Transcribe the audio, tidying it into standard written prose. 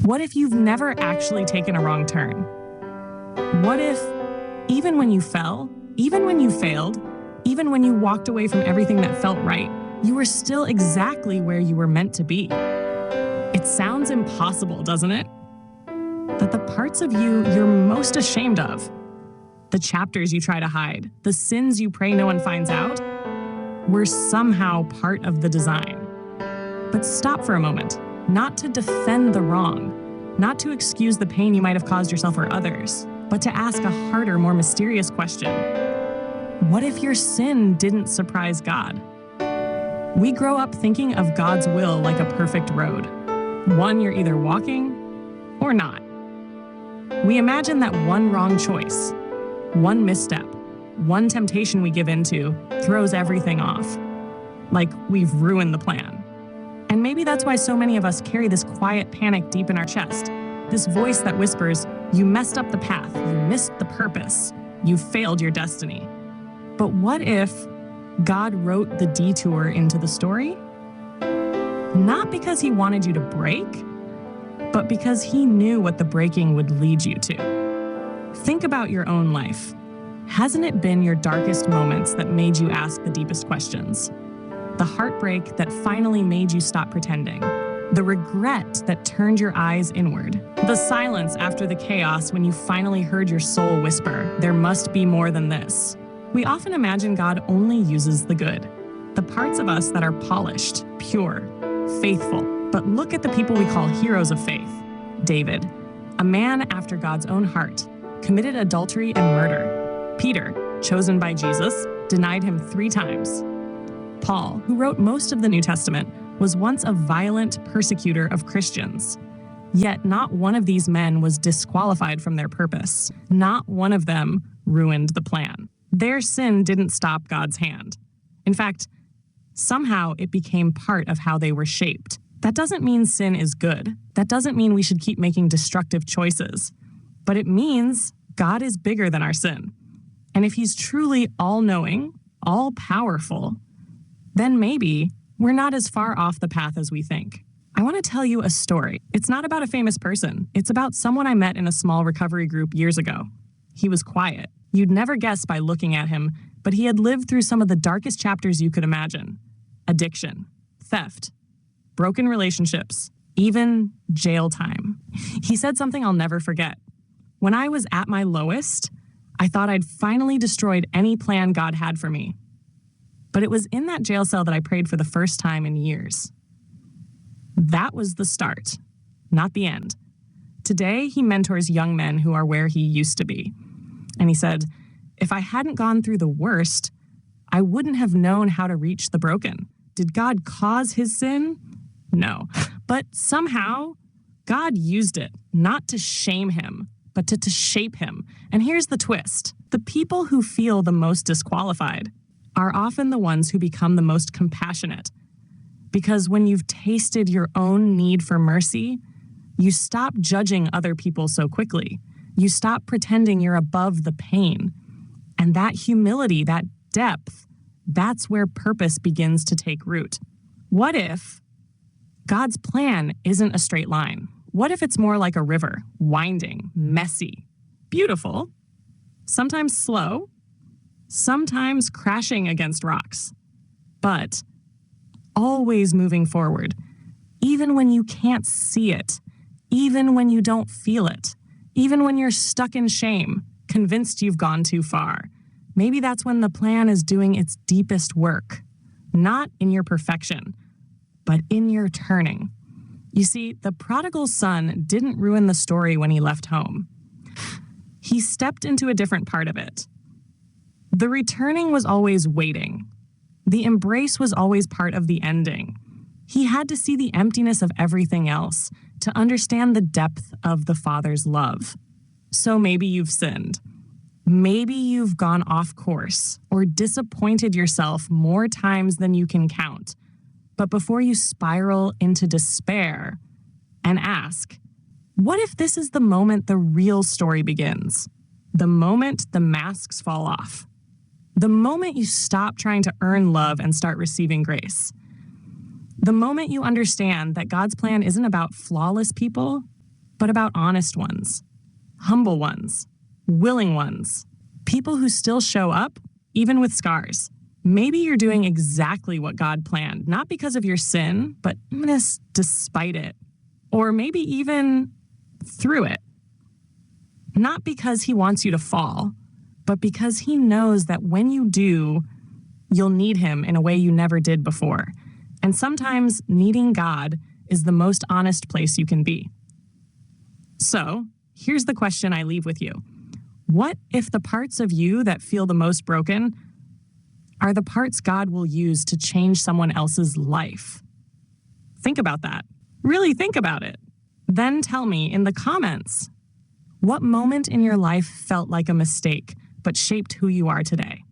What if you've never actually taken a wrong turn? What if, even when you fell, even when you failed, even when you walked away from everything that felt right, you were still exactly where you were meant to be? It sounds impossible, doesn't it? That the parts of you you're most ashamed of, the chapters you try to hide, the sins you pray no one finds out, were somehow part of the design. But stop for a moment, not to defend the wrong, not to excuse the pain you might have caused yourself or others, but to ask a harder, more mysterious question. What if your sin didn't surprise God? We grow up thinking of God's will like a perfect road, one you're either walking or not. We imagine that one wrong choice, one misstep, one temptation we give into throws everything off, like we've ruined the plan. And maybe that's why so many of us carry this quiet panic deep in our chest, this voice that whispers, you messed up the path, you missed the purpose, you failed your destiny. But what if God wrote the detour into the story? Not because he wanted you to break, but because he knew what the breaking would lead you to. Think about your own life. Hasn't it been your darkest moments that made you ask the deepest questions? The heartbreak that finally made you stop pretending. The regret that turned your eyes inward. The silence after the chaos when you finally heard your soul whisper, there must be more than this. We often imagine God only uses the good, the parts of us that are polished, pure, faithful. But look at the people we call heroes of faith. David, a man after God's own heart, committed adultery and murder. Peter, chosen by Jesus, denied him 3 times. Paul, who wrote most of the New Testament, was once a violent persecutor of Christians. Yet not one of these men was disqualified from their purpose. Not one of them ruined the plan. Their sin didn't stop God's hand. In fact, somehow it became part of how they were shaped. That doesn't mean sin is good. That doesn't mean we should keep making destructive choices. But it means God is bigger than our sin. And if he's truly all-knowing, all-powerful, then maybe we're not as far off the path as we think. I want to tell you a story. It's not about a famous person. It's about someone I met in a small recovery group years ago. He was quiet. You'd never guess by looking at him, but he had lived through some of the darkest chapters you could imagine. Addiction, theft, broken relationships, even jail time. He said something I'll never forget. When I was at my lowest, I thought I'd finally destroyed any plan God had for me. But it was in that jail cell that I prayed for the first time in years. That was the start, not the end. Today, he mentors young men who are where he used to be. And he said, if I hadn't gone through the worst, I wouldn't have known how to reach the broken. Did God cause his sin? No. But somehow, God used it, not to shame him, but to shape him. And here's the twist. The people who feel the most disqualified are often the ones who become the most compassionate. Because when you've tasted your own need for mercy, you stop judging other people so quickly. You stop pretending you're above the pain. And that humility, that depth, that's where purpose begins to take root. What if God's plan isn't a straight line? What if it's more like a river, winding, messy, beautiful, sometimes slow, sometimes crashing against rocks, but always moving forward, even when you can't see it, even when you don't feel it, even when you're stuck in shame, convinced you've gone too far. Maybe that's when the plan is doing its deepest work, not in your perfection, but in your turning. You see, the prodigal son didn't ruin the story when he left home. He stepped into a different part of it. The returning was always waiting. The embrace was always part of the ending. He had to see the emptiness of everything else to understand the depth of the Father's love. So maybe you've sinned. Maybe you've gone off course or disappointed yourself more times than you can count. But before you spiral into despair and ask, what if this is the moment the real story begins? The moment the masks fall off. The moment you stop trying to earn love and start receiving grace. The moment you understand that God's plan isn't about flawless people, but about honest ones, humble ones, willing ones, people who still show up, even with scars. Maybe you're doing exactly what God planned, not because of your sin, but despite it. Or maybe even through it. Not because he wants you to fall, but because he knows that when you do, you'll need him in a way you never did before. And sometimes needing God is the most honest place you can be. So, here's the question I leave with you. What if the parts of you that feel the most broken are the parts God will use to change someone else's life? Think about that. Really think about it. Then tell me in the comments, what moment in your life felt like a mistake but shaped who you are today?